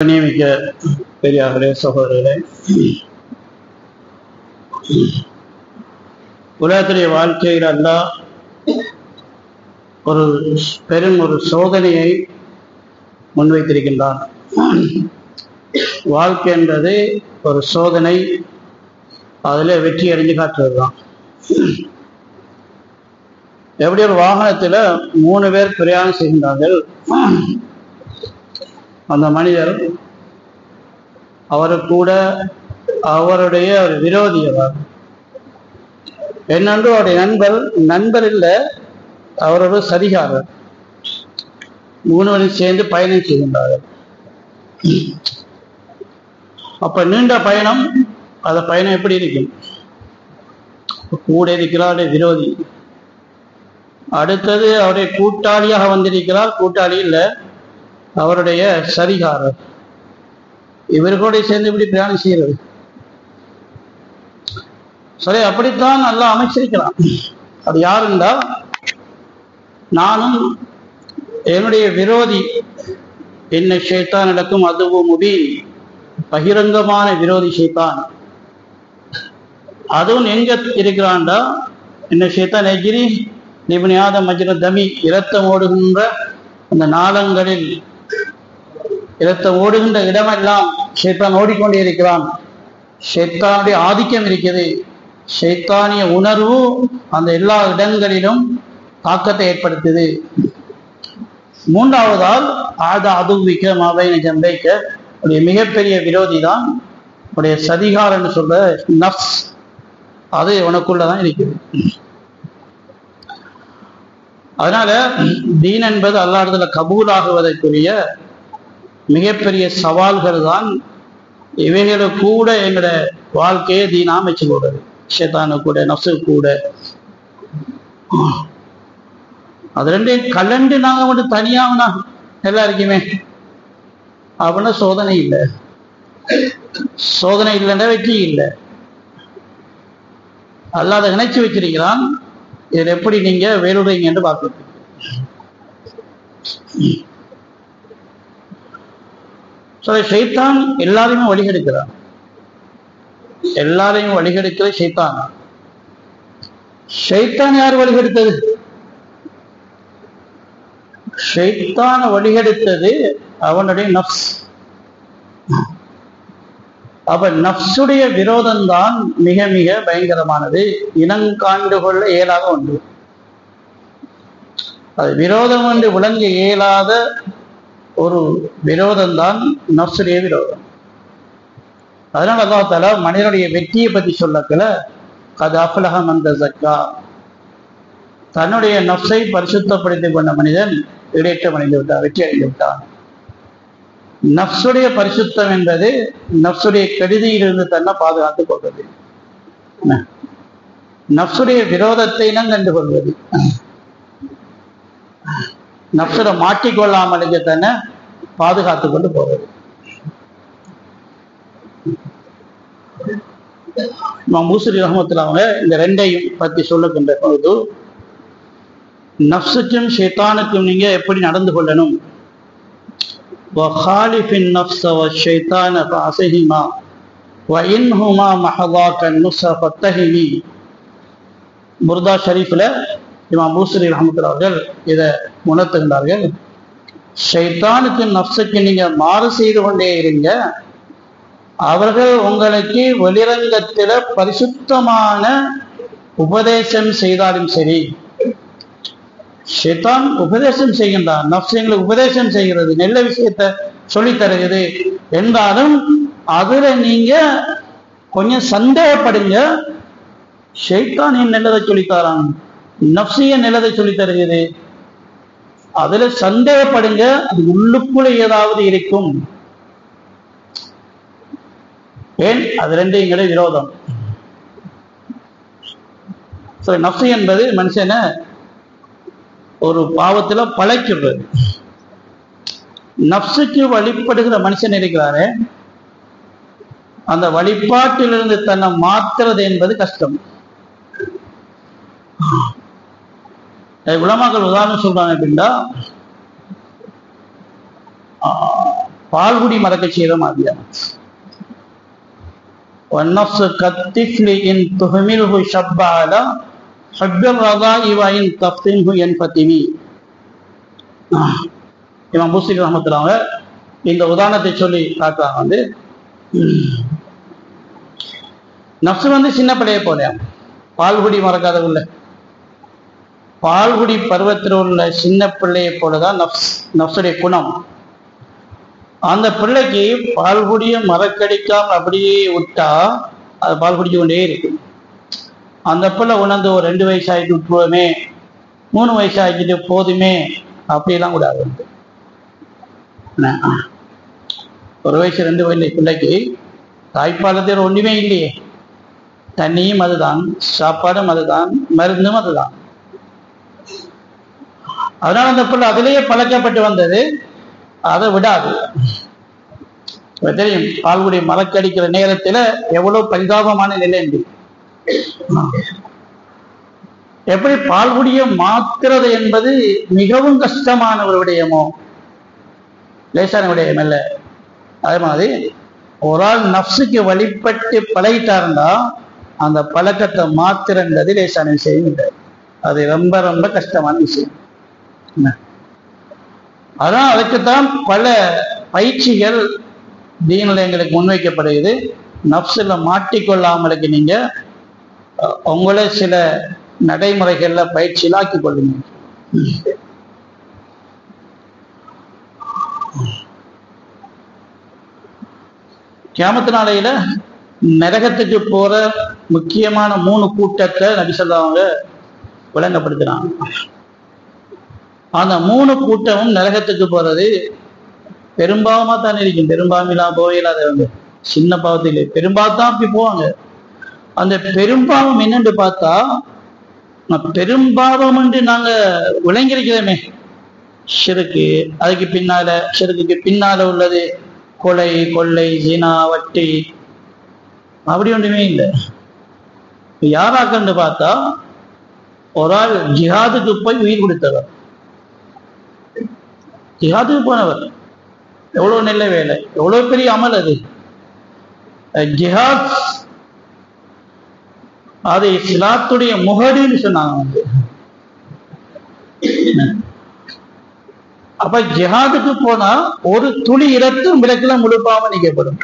நியமிக்க பெரியார்களே, சகோதரர்களே, உலகத்துடைய வாழ்க்கையில் அல்லாஹ் ஒரு ஒரு சோதனையை முன்வைத்திருக்கின்றான். வாழ்க்கை என்பது ஒரு சோதனை, அதில் வெற்றி அடைஞ்சு காட்டுறதுதான். எப்படி ஒரு வாகனத்தில் 3 பேர் பிரயாணம் செய்கின்றார்கள். அந்த மனிதர் அவரு கூட அவருடைய ஒரு விரோதியவர் என்னென்று அவருடைய நண்பர் இல்லை, அவரோட சரிகாரர். 3 பேரும் சேர்ந்து பயணம் செய்கின்றார்கள். அப்ப நீண்ட பயணம், அந்த பயணம் எப்படி இருக்கும்? கூட இருக்கிறார் விரோதி, அடுத்தது அவருடைய கூட்டாளியாக வந்திருக்கிறார், கூட்டாளி இல்லை, அவருடைய சரிகாரர். இவர்களோட சேர்ந்து இப்படி பிரயாணம் செய்கிறது சரி. அப்படித்தான் நல்லா அமைச்சிருக்கிறான். அது யாருண்டா, நானும் என்னுடைய விரோதி என்ன ஷைத்தான் நடக்கும் அதுவும் முபீன், பகிரங்கமான விரோதி ஷைத்தான். அதுவும் எங்க இருக்கிறான்டா, என்ன ஷைத்தான் எஜிரி நிபுணியாத மஜ்ர தமி, இரத்தம் ஓடுகின்ற அந்த நாளங்களில், இரத்தம் ஓடுகின்ற இடமெல்லாம் ஷைத்தான் ஓடிக்கொண்டே இருக்கிறான். ஷைத்தானுடைய ஆதிக்கம் இருக்குது, ஷைத்தானிய உணர்வு அந்த எல்லா இடங்களிலும் தாக்கத்தை ஏற்படுத்துது. 3வதால் அதுவிக்க மாவைன ஜம்பைக்க, உடைய மிகப்பெரிய விரோதி தான் உடைய சதிகாரன்னு சொல்ற நஃப்ஸ். அது உனக்குள்ளதான் இருக்குது. அதனால தீன் என்பது அல்லாஹ்விடத்துல கபூல் ஆகுவதற்குரிய மிகப்பெரிய சவால்கள் தான். இவைகளை கூட எங்களோட வாழ்க்கையை தீனா அமைச்சு போடுறது, ஷைத்தானு கூட நஃப்ஸு கூட. அது ரெண்டையும் கலண்டு நாங்க மட்டும் தனியாகனா நல்லா இருக்குமே அப்படின்னா சோதனை இல்லை. சோதனை இல்லைன்னா வெற்றி இல்லை. அல்லாத நினைச்சு வச்சிருக்கிறான். இதில் எப்படி நீங்க வேறுடைங்க என்று பார்க்க. ஷைத்தான் எல்லாரையுமே வழிகெடுக்கிறான், எல்லாரையும் வழிகெடுக்கிற ஷைத்தான். ஷைத்தான் யார் வழிகெடுத்தது? ஷைத்தான வழிகெடுத்தது அவனுடைய நஃப்ஸ். அப்ப நஃப்ஸுடைய விரோதம்தான் மிக மிக பயங்கரமானது, இனங்காண்டு கொள்ள இயலாத ஒன்று. அது விரோதம் என்று விளங்க இயலாத ஒரு விரோதம்தான் நஃப்ஸுடைய விரோதம். அதனால அல்லாஹ் தஆலா மனிதனுடைய வெற்றியை பற்றி சொல்லக்கல, கத் அஃப்லஹ மன் தஸக்கா, தன்னுடைய நஃப்ஸை பரிசுத்தப்படுத்திக் கொண்ட மனிதன் இடையற்றம் அடைந்து விட்டான், வெற்றி அடைந்து விட்டான். நஃப்ஸுடைய பரிசுத்தம் என்பது நஃப்ஸுடைய கெடுதியிலிருந்து தன்னை பாதுகாத்துக் கொள்வது, நஃப்ஸுடைய விரோதத்தை நாம் கண்டு கொள்வது, நஃப்ஸுட மாட்டிக்கொள்ளாமலுக்கு தன்னை பாதுகாத்துக் கொண்டு போவது. இமாம் பூஸரி ரஹ்மத்துல்லாஹி அவங்க இந்த ரெண்டையும் பற்றி சொல்லுகின்ற பொழுது, நஃப்ஸுக்கும் ஷைத்தானுக்கும் நீங்க எப்படி நடந்து கொள்ளணும். وَخَالِفِ النَّفْسَ وَالشَّيْطَانَ فَعَصِهِمَا وَإِنْهُمَا مَحَضَاكَ النُّصْرَ فَاتَّهِمِي. புர்தா ஷரீஃப்ல இமாம் பூஸரி ரஹ்மத்துல்லாஹி அவர்கள் இதை உணர்த்துகின்றார்கள். ஷைத்தானுக்கு நஃப்ஸுக்கு நீங்க மாறு செய்து கொண்டே இருங்க, அவர்கள் உங்களுக்கு வெளிரங்கத்தில பரிசுத்தமான உபதேசம் செய்தாலும் சரி. ஷைத்தான் உபதேசம் செய்கின்றான், நஃப்ஸ் எங்களுக்கு உபதேசம் செய்கிறது, நல்ல விஷயத்தை சொல்லி தருகிறது என்றாலும் அதுல நீங்க கொஞ்சம் சந்தேகப்படுங்க. ஷைத்தான் என் நல்லதை சொல்லித்தாரான், நஃப்ஸிய நல்லதை சொல்லி தருகிறது, அதுல சந்தேகப்படுங்க, அது உள்ளுக்குள்ள ஏதாவது இருக்கும். ஏன்? அது ரெண்டு எங்களை விரோதம். நஃப்ஸ் என்பது மனுஷனை ஒரு பாவத்துல பழைக்கிறது. நஃப்ஸுக்கு வழிபடுகிற மனுஷன் இருக்கிறாரு, அந்த வழிபாட்டிலிருந்து தன்னை மாற்றுறது என்பது கஷ்டம். உலமாக்கள் உதாரணம் சொல்றாங்க அப்படின்னா, பால்குடி மறக்க செய்த மாதிரியான. والنفس كالطفل إن تهمله شب على حب الرضاء وإن تفتنه ينفتمي. இமாம் பூஸ்ரி ரஹ்மத்துல்லாஹி இந்த உதாரணத்தை சொல்லி காட்டுறாங்க. நஃப்ஸ் சின்ன பிள்ளையை போல, பால்குடி மறக்காத உள்ள பால்குடி பருவத்தில் உள்ள சின்ன பிள்ளையை போலதான் நஃப்ஸுடைய குணம். அந்த பிள்ளைக்கு பால்குடியை மறக்கடிக்காமல் அப்படியே விட்டா அது பால் குடிச்சு கொண்டே இருக்கு. அந்த பிள்ளை உணர்ந்து ஒரு 2 வயசு ஆகிட்டு விட்டுருவோமே, 3 வயசு ஆகிட்டு போதுமே அப்படிலாம் கூடாது. 1 வயசு 2 வயசு பிள்ளைக்கு தாய்ப்பாலத்தில் ஒன்றுமே இல்லையே, தண்ணியும் அதுதான், சாப்பாடும் அதுதான், மருந்தும் அதுதான். அதனால அந்த பிள்ளை அதிலேயே பழக்கப்பட்டு வந்தது, அதை விடாது. தெரியும் பால்குடி மறக்கடிக்கிற நேரத்துல எவ்வளவு பரிதாபமான நிலை என்று. எப்படி பால்குடியை மாத்துறது என்பது மிகவும் கஷ்டமான ஒரு விடயமோ, லேசான விடயம் அல்ல. அதே மாதிரி ஒரு ஆள் நஃப்ஸுக்கு வழிபட்டு பழகிட்டாருந்தா அந்த பழக்கத்தை மாத்திரங்கிறது லேசான விஷயம் இல்லை, அது ரொம்ப ரொம்ப கஷ்டமான விஷயம். அதான் அதுக்குத்தான் பல பயிற்சிகள் தீனில் எங்களுக்கு முன்வைக்கப்படுகிறது. நஃப்ஸில் மாட்டிக்கொள்ளாமலுக்கு நீங்க உங்களை சில நடைமுறைகள்ல பயிற்சியில் ஆக்கிக் கொள்ளுங்க. கியாமத்து நாளையில நரகத்துக்கு போற முக்கியமான 3 கூட்டத்தை நபி ஸல்லல்லாஹு விளங்கப்படுத்தினாங்க. அந்த 3 கூட்டமும் நரகத்துக்கு போறது பெரும்பாவமா தான் இருக்கும். பெரும்பாவமில்லா போயிடாதவங்க, சின்ன பாவத்தில் பெரும்பாவம் தான் அப்படி போவாங்க. அந்த பெரும்பாவம் என்னன்னு பார்த்தா, பெரும்பாவம் என்று நாங்க விளங்கியிருக்கிறோமே ஷிர்க்கு, அதுக்கு பின்னால ஷிர்க்குக்கு பின்னால உள்ளது கொலை, கொள்ளை, ஜினா, வட்டி, அப்படி ஒன்றுமே இல்லை. யாராக்கன்னு பார்த்தா ஒரு ஆள் ஜிஹாதுக்கு போய் உயிர் கொடுத்தவர், ஜிஹாதுக்கு போனவர், எவ்வளவு நல்ல வேலை, எவ்வளவு பெரிய அமல் அது. ஜிஹாத் அது இஸ்லாத்துடைய முகடுன்னு சொன்னாங்க. அப்ப ஜிஹாதுக்கு போனா ஒரு துளி இரத்தும் விளக்குல முழுப்பாம நீக்கப்படும்.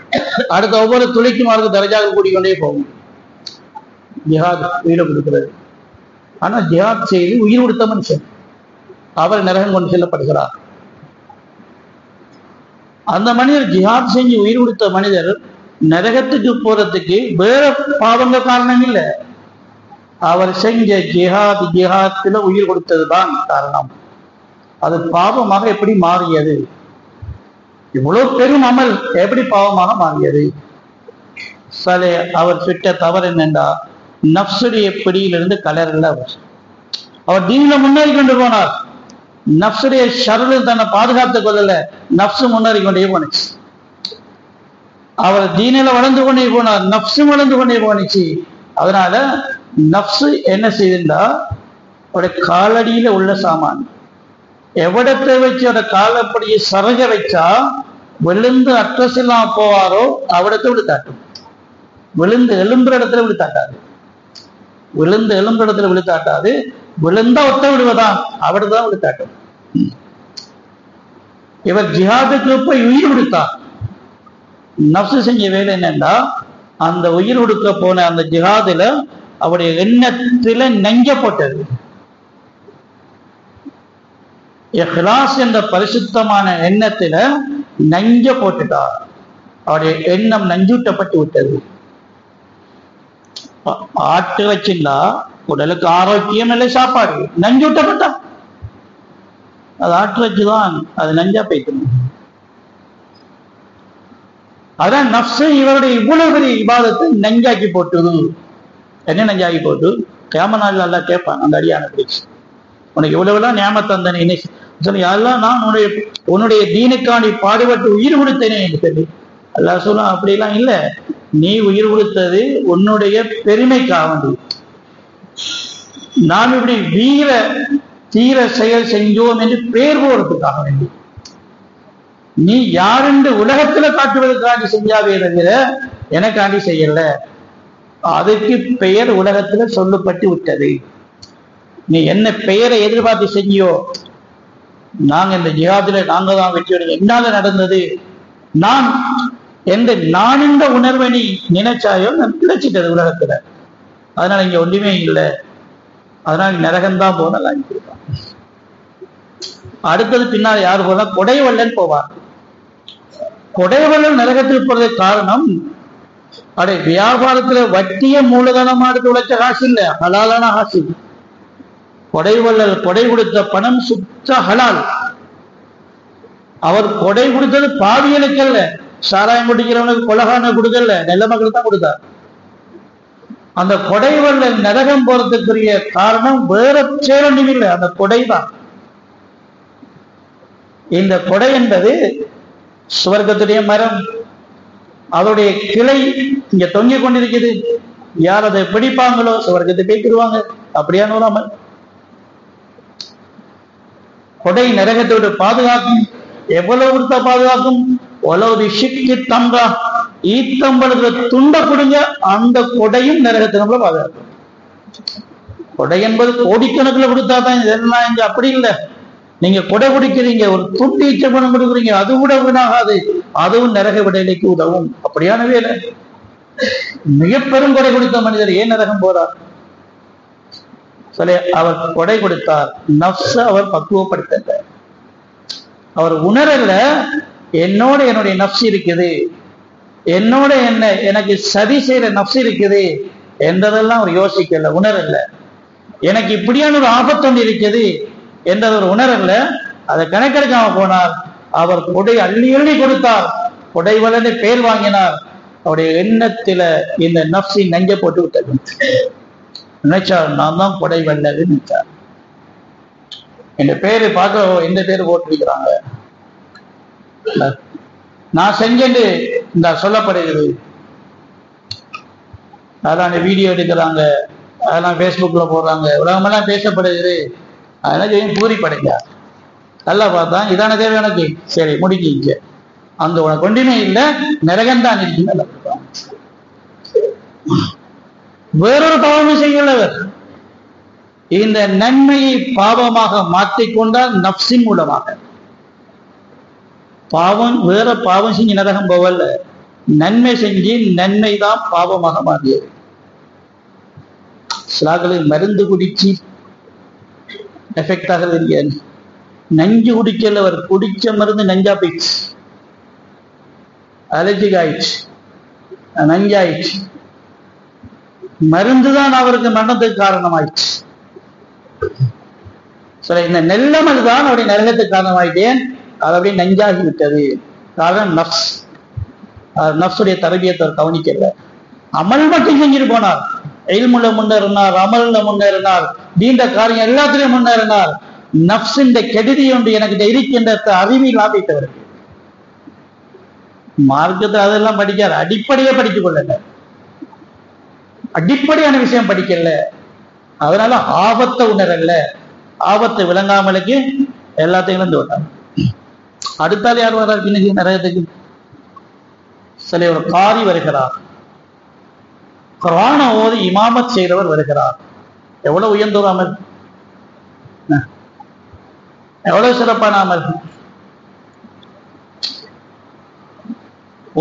அடுத்த ஒவ்வொரு துளிக்கும் அவருக்கு தரஜாக கூடிக்கொண்டே போகும். ஜிஹாத் உயிரை கொடுக்கிறது. ஆனா ஜிஹாத் செய்து உயிர் கொடுத்த மனுஷன் அவர் நரகம் கொண்டு செல்லப்படுகிறார். அந்த மனிதர் ஜிஹாத் செஞ்சு உயிர் கொடுத்த மனிதர் நரகத்துக்கு போறதுக்கு வேற பாவங்க காரணம் இல்லை, அவர் செஞ்ச ஜிஹாத்துல உயிர் கொடுத்ததுதான் காரணம். அது பாவமாக எப்படி மாறியது, இவ்வளவு பெரும் அமல் எப்படி பாவமாக மாறியது? சலே அவர் சுட்ட தவறு என்னண்டா, நஃப்ஸுடைய பிடியிலிருந்து கலரல. அவர் தீன்ல முன்னேறி கொண்டு போனார், நஃப்ஸுடைய ஷர்ரில் தன்னை பாதுகாத்துக் கொள்ளல, நஃப்ஸு முன்னேறி கொண்டே போனுச்சு. அவர் தீனில வளர்ந்து கொண்டே போனார், நஃப்ஸு வளர்ந்து கொண்டே போனுச்சு. அதனால நஃப்ஸு என்ன செய்துண்டா, அவருடைய காலடியில உள்ள சாமான் எவ்வளத்தை வச்சு அவட காலப்படியை சரக வச்சா விழுந்து அட்ரஸ் எல்லாம் போவாரோ அவிடத்தை விழுத்தாட்டும். விழுந்து எலும்புற இடத்துல விழுத்தாட்டாது, விழுந்து எலும்புற இடத்துல விழுத்தாட்டாது, விழுந்தா ஒத்த விடுவதான் அவிடதான் விழுத்தாட்டும். இவர் ஜிஹாதுக்கு போய் உயிர் கொடுத்தார். நஃப்ஸு செஞ்ச வேலை என்னன்னா, அந்த உயிர் கொடுக்க போன அந்த ஜிஹாதுல அவருடைய எண்ணத்தில நெஞ்ச போட்டது. இஹ்லாஸ் என்ற பரிசுத்தமான எண்ணத்தில நஞ்ச போட்டுட்டார். அவருடைய எண்ணம் நஞ்சூட்டப்பட்டு விட்டது. ஆட்டு வச்சிருந்தா உடலுக்கு ஆரோக்கியம் இல்லை, சாப்பாடு நஞ்சூட்டப்பட்டா அது ஆட்டு வச்சுதான், அது நஞ்சா போய்க்கணும். அதான் நஃப்ஸு இவருடைய இவ்வளவு பெரிய இபாதத்தை நஞ்சாக்கி போட்டுது. என்ன நஞ்சாக்கி போட்டு கியாமத் நாள்ல அல்லாஹ் கேட்பான் அந்த அடியான பிடிச்சு, உனக்கு இவ்வளவுலாம் நியாமத் தந்தனே சொல்லி, யாரெல்லாம் நான் உன்னுடைய தீனுக்காண்டி பாடுபட்டு உயிர் கொடுத்தேனே என்று சொல்லி அல்லாஹ் சொல்ல, அப்படிலாம் இல்லை, நீ உயிர் கொடுத்தது உன்னுடைய பெருமைக்காக வேண்டி, நாம் இப்படி வீர தீர செயல் செஞ்சோம் என்று பேர் போறதுக்காக வேண்டி. நீ யாருன்னு உலகத்துல காட்டுவதற்காண்டி செஞ்சாவே தவிர எனக்காண்டி செய்யல. அதுக்கு பெயர் உலகத்துல சொல்லப்பட்டு விட்டது. நீ என்ன பெயரை எதிர்பார்த்து செஞ்சியோ, நாங்க இந்த ஜிஹாதுல நாங்க தான் வெற்றி என்னால நடந்தது, நான் இந்த உணர்வை நீ நினைச்சாயோ நான் பிழைச்சிட்டது உலகத்துல. அதனால இங்க ஒன்றுமே இல்லை, அதனால நரகம்தான் போனலாம். அடுத்தது பின்னால் யார் போனா கொடைவள்ளன் போவார். கொடைவள்ளன் நரகத்துக்கு போறதுக்கு காரணம், வியாபாரத்துல வட்டிய மூலதனமா எடுத்து உழைச்ச காசு இல்ல, ஹலாலான காசு. கொடைவள்ளல் கொடை கொடுத்த பணம் சுத்த ஹலால். அவர் கொடை கொடுத்தது பாவியலுக்கு அல்ல, சாராயம் குடிக்கிறவனுக்கு கொலகான கொடுக்கல, நல்ல மக்களுக்கு தான் கொடுத்தார். அந்த கொடைவள்ளல் நரகம் போறதுக்குரிய காரணம் வேற சேரணும் இல்லை, அந்த கொடை தான். இந்த கொடை என்பது சுவர்க்கத்துடைய மரம், அவருடைய கிளை இங்க தொங்கிக் கொண்டிருக்குது. யார் அதை பிடிப்பாங்களோ சுவர்க்கத்தை பேசிடுவாங்க. அப்படியான ஒரு அமல். கொடை நரகத்தோடு பாதுகாக்கும். எவ்வளவு கொடுத்தா பாதுகாக்கும்? உலவு சிக்கி தம்பா, ஈத்தம்பளத்துல துண்ட கொடுங்க, அந்த கொடையும் நரகத்தை நம்மள பாதுகாக்கும். கொடை என்பது கோடிக்கணக்கில் கொடுத்தா தான் இதெல்லாம். இங்க அப்படி இல்லை. நீங்க கொடை குடிக்கிறீங்க, ஒரு துண்டு ஈச்ச பணம் கொடுக்குறீங்க, அது கூட வீணாகாது, அதுவும் நரக விடையிலைக்கு உதவும். அப்படியான வேலை. மிக பெரும் கொடை கொடுத்த மனிதர் ஏன் நரகம் போறார்? சொல்ல, அவர் கொடை கொடுத்தார், நஃப்ஸ அவர் பக்குவப்படுத்த. அவர் உணரல, என்னோட என்னுடைய நஃப்ஸ் இருக்குது, என்னோட எனக்கு சதி செய்யற நஃப்ஸ் இருக்குது என்றதெல்லாம் அவர் யோசிக்கல, உணரல. எனக்கு இப்படியான ஒரு ஆபத்து ஒன்று இருக்குது என்றது ஒரு உணரல்ல, அதை கணக்கெடுக்காம போனார். அவர் கொடை அள்ளி அள்ளி கொடுத்தார், கொடை வளர்ந்து பேர் வாங்கினார். அவருடைய எண்ணத்தில இந்த நஃப்ஸி நெஞ்ச போட்டு விட்டது. நினைச்சார், நான் தான் கொடை வல்லது நினைச்சார். என் பேரு பார்க்க எந்த பேரு போட்டிருக்கிறாங்க, நான் செஞ்சு இந்த சொல்லப்படுகிறது. அதெல்லாம் வீடியோ எடுக்கிறாங்க, அதெல்லாம் பேஸ்புக்ல போடுறாங்க, உலகமெல்லாம் பேசப்படுகிறது. அதெல்லாம் செய்யும் பூரி படைங்க. நல்லா பார்த்தா இதான தேவை எனக்கு, சரி முடிக்கிங்க. அந்த உனக்கு ஒன்றுமே இல்லை, நரகம்தான் இருக்குன்னு. வேறொரு பாவமும் செய்யலவர். இந்த நன்மையை பாவமாக மாற்றிக்கொண்டால் நஃப்ஸின் மூலமாக. பாவம் வேற பாவம் செஞ்சு நரகம் போவல்ல, நன்மை செஞ்சு நன்மை தான் பாவமாக மாறியது. சிலாக்களுக்கு மருந்து குடிச்சு எஃபெக்ட் ஆகிறது இல்லையா? நஞ்சு குடிக்கல, அவர் குடிச்ச மருந்து நஞ்சா போயிடுச்சு, அலர்ஜிக் ஆயிடுச்சு, நஞ்சாயிடுச்சு. மருந்துதான் அவருக்கு மரணத்துக்கு காரணமாயிடுச்சு. இந்த நெல்லமல் தான் அவருடைய நரகத்துக்கு காரணமாயிட்டேன். அது அப்படியே நஞ்சாகி விட்டது. காரணம் நஃப்ஸ். நஃப்ஸுடைய தரபியத்தை கவனிக்கல. அமல் மட்டும் செஞ்சுட்டு போனார். இல்முல முன்னேறினார், அமல்ல முன்னேறினார், நீண்ட காரியம் எல்லாத்திலையும் முன்னேறினார். நஃப்ஸின் கெடுதி ஒன்று எனக்கு இருக்கின்ற அறிவில் ஆபித்தவர். மார்க்கத்தில் அதெல்லாம் படிக்கார், அடிப்படையே படித்துக் கொள்ளல, அடிப்படையான விஷயம் படிக்கல. அதனால ஆபத்தை உணரல, ஆபத்தை விளங்காமலுக்கு எல்லாத்தையும் இழந்து விட்டாங்க. அடுத்தால் யார் வர்றார் இன்னைக்கு நரகத்துக்கு? சில ஒரு காரி வருகிறார், குர்ஆன ஓதி இமாமத் செய்கிறவர் வருகிறார். எவ்வளவு உயர்ந்தோர் அமல், எவ்வளவு சிறப்பான அமல்.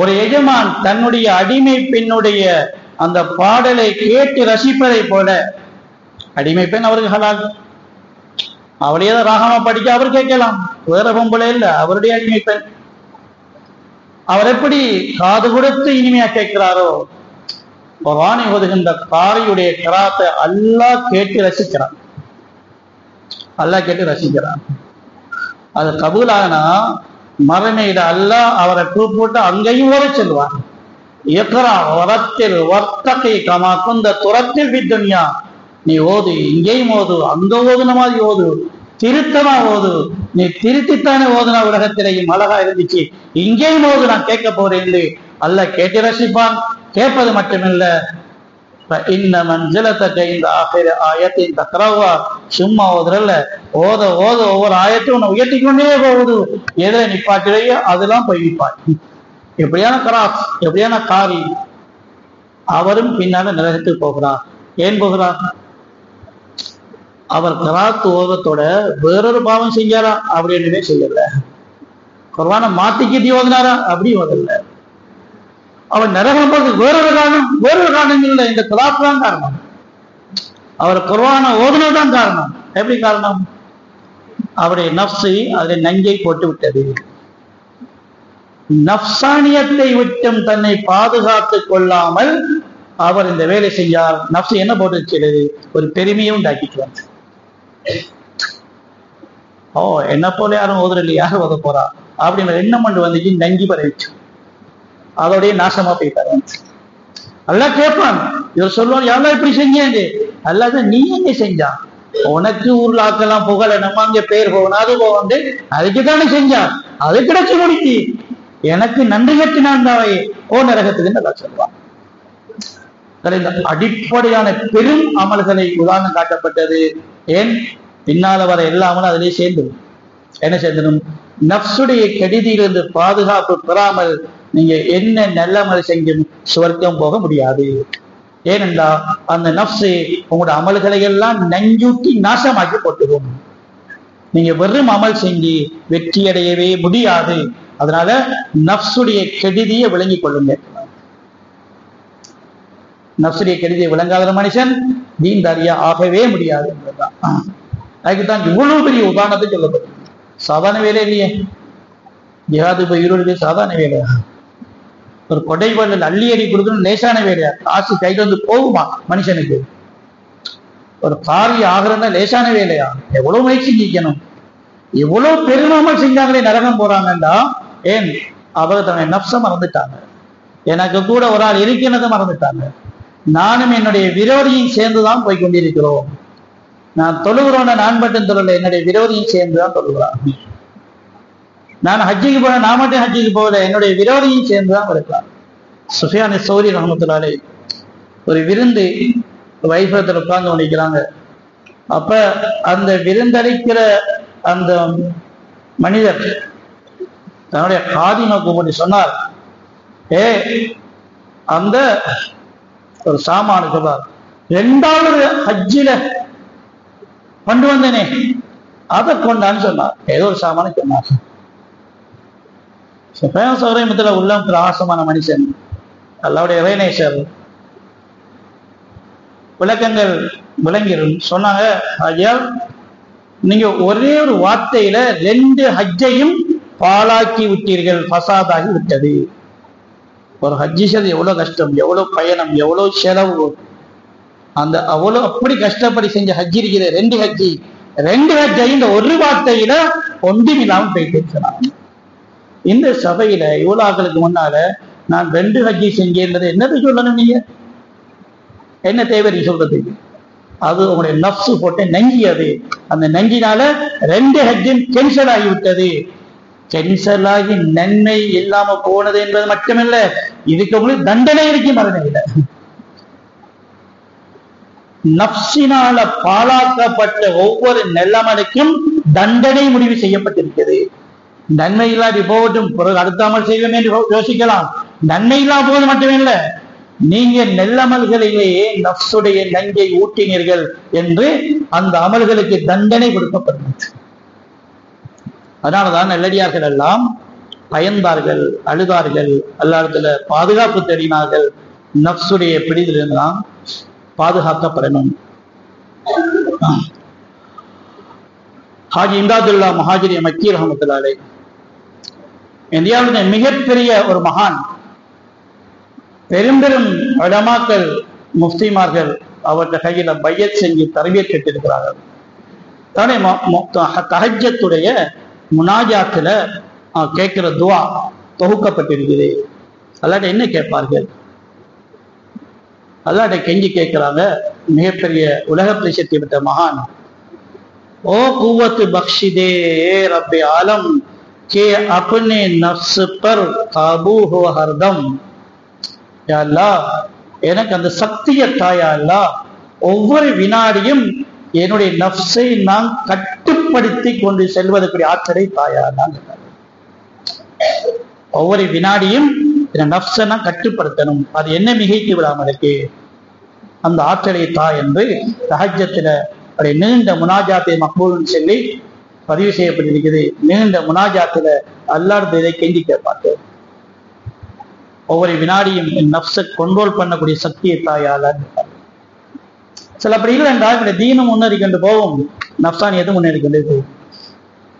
ஒரு எஜமான் தன்னுடைய அடிமை பெண்ணுடைய அந்த பாடலை கேட்டு ரசிப்பதை போல, அடிமை பெண் அவருக்கு ஹலால், அவளையே ராகமா படிக்க அவர் கேட்கலாம், வேற பொம்பளை இல்லை, அவருடைய அடிமை பெண். அவர் எப்படி காது கொடுத்து இனிமையா கேட்கிறாரோ, குர்ஆனை ஓதுகின்ற காரியுடைய கிராத்தை அல்லாஹ் கேட்டு ரசிக்கிறான், அல்லாஹ் கேட்டு ரசிக்கிறான். அது கபூலானா மறுமையில அல்லாஹ் அவரை கூப்பிட்டு அங்கேயும் ஓத சொல்லுவான். இக்ரா வரத்தில் வர்த்தகை கமா குந்த துரத்தில் வித்துன்யா, நீ ஓது, இங்கேயும் ஓது, அங்க ஓதுன மாதிரி ஓது, திருத்தமா ஓது. நீ திருத்தித்தானே ஓதுனா உலகத்திலேயும் அழகா இருந்துச்சு, இங்கேயும் ஓது, நான் கேட்க போறேன் என்று அல்லாஹ் கேட்டு ரசிப்பான். கேட்பது மட்டுமில்ல, இன்ன மஞ்சளத்தக்க இந்த ஆகிற ஆயத்தின் தக்கரவா சும்மா ஓதுறல்ல, ஓத ஓத ஒவ்வொரு ஆயத்தையும் உன்னை உயர்த்திக்கொண்டே போகுது. எதில் நிப்பாட்டிலையோ அதெல்லாம் போய் நிப்பாட்டி. எப்படியான கராஸ், எப்படியான காரி. அவரும் பின்னால நரகத்துக்கு போகிறார். ஏன் போகிறார்? அவர் கராத்து ஓதத்தோட வேறொரு பாவம் செஞ்சாரா? அப்படின்றதே செய்யல. குர்ஆனை மாத்திக்கிட்டி ஓதினாரா? அப்படி ஓதல. அவர் நரகம் போது வேறொரு காரணம் இல்லை, இந்த கராத்து தான் காரணம். அவர் குர்ஆனை ஓதுனதுதான் காரணம். எப்படி காரணம்? அவருடைய நஃப்ஸை அதில் நஞ்சை போட்டு விட்டது. நஃப்சானியத்தை விட்டும் தன்னை பாதுகாத்துக் கொள்ளாமல் அவர் இந்த வேலை செஞ்சார். நஃப்ஸ் என்ன போட்டு வச்சிருது? ஒரு பெருமையும் உண்டாக்கிட்டு வந்து, ஓ என்ன போல யாரும் ஓதுறல, யாரும் ஓத போறா அப்படின்ற எண்ணம் கொண்டு வந்துச்சு. நஞ்சு பரவிச்சு, அதோடைய நாசமா போயிட்டார். வந்து எல்லாம் கேட்பாங்க. இவர் சொல்லுவார், யாரெல்லாம் இப்படி செஞ்சேன். அல்லாத நீ எங்க செஞ்சான்? உனக்கு ஊர்ல ஆக்கெல்லாம் புகழ, நம்ம அங்க பேர் போகணும், அது போகண்டு அதுக்குதானே செஞ்சான், அது கிடைச்சு முடிச்சு. எனக்கு நன்றி கட்டினான் தாவையே ஓ நரகத்துக்கு நல்லா சொல்லுவான். இந்த அடிப்படையான பெரும் அமல்களை உதாரணம் காட்டப்பட்டது. ஏன்? பின்னால வர எல்லா அமலும் அதிலே சேர்ந்துடும். என்ன சேர்ந்துடும்? நஃப்ஸுடைய கெடுதியிலிருந்து பாதுகாப்பு பெறாமல் நீங்க என்ன நல்ல அமல் செஞ்சும் சுவர்க்கம் போக முடியாது. ஏனென்றா அந்த நஃப்ஸு உங்களோட அமல்களை எல்லாம் நஞ்சூட்டி நாசமாக்கி போட்டுடும். நீங்க வெறும் அமல் செஞ்சு வெற்றி அடையவே முடியாது. அதனால நஃப்ஸுடைய கெடுதியை விளங்கிக் கொள்ளுங்க. நஃப்ஸுடைய கெடுதியை விளங்காத மனுஷன் தீன்தாரியா ஆகவே முடியாது என்பதுதான். அதுக்குத்தான் இவ்வளவு பெரிய உதாரணத்தை சொல்லப்படும். சாதாரண வேலை இல்லையே, ஜிஹாது போய் ஈரோடு சாதாரண வேலையா? ஒரு கொடைவல்ல அள்ளி அடி கொடுக்கணும் லேசான வேலையா? காசு கையில வந்து போகுமா மனுஷனுக்கு? ஒரு காரியம் ஆகிறதா லேசான வேலையா? எவ்வளவு முயற்சி செஞ்சிக்கணும். எவ்வளவு பெருமாமல் செஞ்சாங்களே நரகம் போறாங்கண்டா. ஏன்? அவங்க தன்னை நஃப்ஸ மறந்துட்டாங்க. எனக்கு கூட ஒரு ஆள் இருக்கிறத மறந்துட்டாங்க. நானும் என்னுடைய விரோதியும் சேர்ந்துதான் போய் கொண்டிருக்கிறோம். நான் தொழுகிறோன்னு நான் மட்டும் தொழல, என்னுடைய விரோதியும் சேர்ந்துதான் தொழுகிறான். நான் ஹஜ்ஜிக்கு போன, நான் மட்டும் ஹஜ்ஜிக்கு போகல, என்னுடைய விரோதியும் சேர்ந்துதான் இருக்கலாம். சுஃபியான் சௌரி ரஹ்மத்துல்லாஹி அலைஹி ஒரு விருந்து வைபவத்தில் உட்கார்ந்து கொண்டிருக்கிறாங்க. அப்ப அந்த விருந்தளிக்கிற அந்த மனிதர் தன்னுடைய காதி நோக்கு போட்டு சொன்னார், அந்த ஒரு சாமான சொல்றார், 2வது ஹஜ்ஜில கொண்டு வந்தனே அதை கொண்டான்னு சொன்னார். ஏதோ ஒரு சாமான சொன்னார். சௌரியமத்துல உள்ள ஆசமான மனுஷன், அல்லாவுடைய இறைநேசர், விளக்கங்கள் விளங்கிடும். சொன்னாங்க, ஐயா நீங்க ஒரே ஒரு வார்த்தையில 2 ஹஜ்ஜையும் பாழாக்கி விட்டீர்கள், ஃபசாதாகி விட்டது. ஒரு ஹஜ்ஜி செய்வது எவ்வளவு கஷ்டம், எவ்வளவு பயணம், எவ்வளவு செலவு. அந்த அவ்வளவு அப்படி கஷ்டப்படி செஞ்ச ஹஜ்ஜி இருக்கிற 2 ஹஜ்ஜையும் இந்த ஒரு வார்த்தையில ஒன்றும் இல்லாமல் போயிட்டு இருக்கிறாங்க. இந்த சபையில இவ்வளவு ஆக்களுக்கு முன்னால நான் 2 ஹஜ்ஜி செஞ்சேன்றது என்னது சொல்லணும்? நீங்க என்ன தேவை சொல்றதுக்கு? அது உங்களுடைய நஃப்ஸு போட்டு நங்கியது. அந்த நங்கினால 2 ஹஜ்ஜும் கேன்சல் ஆகிவிட்டது. கேன்சல் ஆகி நன்மை இல்லாம போனது என்பது மட்டுமல்ல, இதுக்கு உங்களுக்கு தண்டனை இருக்கு மரணம். நஃப்ஸினால பாழாக்கப்பட்ட ஒவ்வொரு நல்லமலுக்கும் தண்டனை முடிவு செய்யப்பட்டிருக்கிறது. நன்மை இல்லாது போகட்டும், பிறகு அடுத்தாமல் செய்வோம் என்று யோசிக்கலாம். நன்மை இல்லாம போவது மட்டுமே இல்லை, நீங்க நெல்லமல்களிலேயே நஃப்ஸுடைய நஞ்சை ஊட்டினீர்கள் என்று அந்த அமல்களுக்கு தண்டனை கொடுக்கப்படுகிறது. அதனாலதான் நல்லடியார்கள் எல்லாம் பயந்தார்கள், அழுதார்கள், அல்லாஹ்விடத்துல பாதுகாப்பு தேடினார்கள். நஃப்ஸுடைய பிடியிலிருந்தான் பாதுகாக்கப்படணும். ஹாஜி இம்தாதுல்லா முஹாஜிரி மக்கி ரஹ்மத்துல்லாஹி அலைஹி இந்தியாவுடைய மிகப்பெரிய ஒரு மகான். பெரும் பெரும் உலமாக்கள், முஃப்திமார்கள் அவற்றை கையில பையத் செஞ்சு தர்பியத் பெற்றிருக்கிறார்கள். தஹஜ்ஜத்துடைய முனாஜாத்துல கேட்கிற துவா தொகுக்கப்பட்டிருக்குது. அல்லாட்ட என்ன கேட்பார்கள்? அல்லாட்ட கெஞ்சி கேட்கிறாங்க. மிகப்பெரிய உலக பிரசித்தி பெற்ற மகான், ओ कुव्वत बख्शी दे रब्बे आलम के अपने नफ्स पर काबू हो हरदम. या अल्लाह, எனக்கு அந்த சக்திய தாயா அல்லா, ஒவ்வொரு வினாடியும் என்னுடைய நஃப்ஸை நான் கட்டுப்படுத்தி கொண்டு செல்வதற்குரிய ஆற்றலை தாயா நான். ஒவ்வொரு வினாடியும் என் நஃப்ஸை நான் கட்டுப்படுத்தணும், அது என்ன மிகைத்து விடாமலுக்கு அந்த ஆற்றலை தா என்று தஹஜ்ஜத்துல அப்படி நீண்ட முனாஜாத்தை மக்பூல்னு சொல்லி பதிவு செய்யப்பட்டிருக்குது. நீண்ட முனாஜாத்துல அல்லாஹ் இதை கெஞ்சி கேட்பாங்க. ஒவ்வொரு வினாடியும் என் நஃப்ஸை கண்ட்ரோல் பண்ணக்கூடிய சக்தியை தாயால. சில அப்படி இல்லை என்றால் இந்த தீனும் முன்னேறி கொண்டு போகும், நஃப்ஸானியத்தும் முன்னேறி கொண்டு போகும்.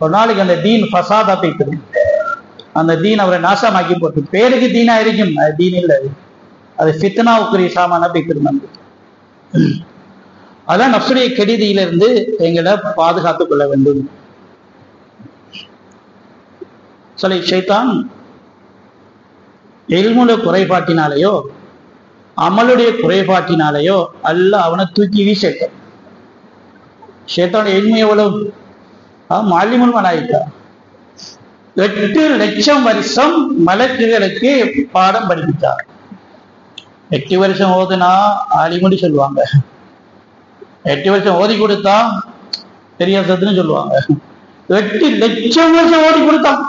ஒரு நாளைக்கு அந்த தீன் ஃபசாதா போய்த்தது, அந்த தீன் அவரை நாசமாக்கி போட்டு பேருக்கு தீனா இருக்கும், அது தீன் இல்லை, அது ஃபித்னாவுக்குரிய சாமான போய்த்திருந்தாங்க. அதான் நஃப்ஸுடைய கெடுதியிலிருந்து எங்களை பாதுகாத்துக் கொள்ள வேண்டும். சொல்லி ஷைத்தான் இல்முடைய குறைபாட்டினாலேயோ அமலுடைய குறைபாட்டினாலேயோ அல்லாஹ் அவனை தூக்கி வீசிட்டான். ஷைத்தான் இல்மு எவ்வளவு மாலிமுல் மலாயிகா 8 லட்சம் வருஷம் மலக்குகளுக்கு பாடம் படிப்பித்தார். 8 வருஷம் ஓதுனா ஆலிமுடி சொல்லுவாங்க, 8 வருஷம் ஓதி கொடுத்தா தெரியாததுன்னு சொல்லுவாங்க. 8 லட்சம் வருஷம் ஓதி கொடுத்தான்,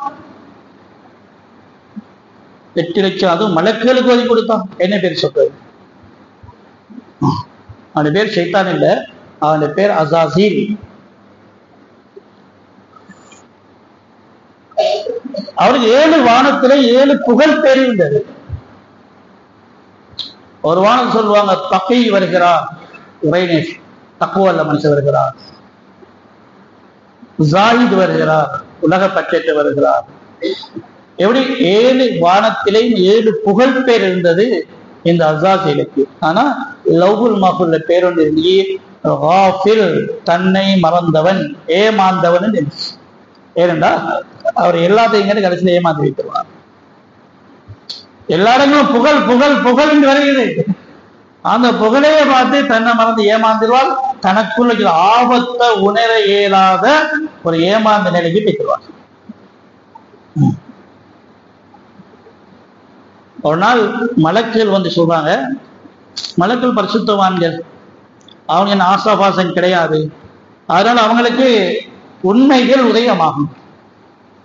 8 லட்சம், அதுவும் மலக்குகளுக்கு ஓதி கொடுத்தான். என்ன பேர் சொல்றது? அவன் பேர் ஷைத்தான் இல்ல, அவன் பேர் அஸாஸீல். அவருக்கு 7 வானத்துல 7 புகழ் பேர் இருந்தது. ஒரு வானம் சொல்லுவாங்க தக்கை வருகிறார், உரைநேஷ் தக்குவல்ல மனுஷன் வருகிறார். ஜாயித் வருகிறார், உலக பட்ஜெட் வருகிறார். எப்படி 7 வானத்திலே 7 புகழ் பேர் இருந்தது இந்த அஸாஸீலுக்கு. ஆனா லவ்ஹுல் மஹ்ஃபூல்ல பேர் ஒன்று இருந்தே காஃபில், தன்னை மறந்தவன், ஏமாந்தவன். ஏனென்றா அவர் எல்லாத்தையும் கடைசியில் ஏமாந்து வைத்திருவார். எல்லா இடங்களும் புகழ் புகழ் புகழ் என்று வருகிறது. அந்த புகழையே பார்த்து தன்னை மறந்து ஏமாந்துருவார். தனக்குள்ள ஆபத்தை உணர இயலாத ஒரு ஏமாந்த நிலைக்கு போய்த்திருவார். ஒரு நாள் மலக்குகள் வந்து சொல்றாங்க, மலக்குகள் பரிசுத்தவான்கள், அவங்க என்ன ஆசாபாசம் கிடையாது, அதனால அவங்களுக்கு உண்மைகள் உதயமாகும்.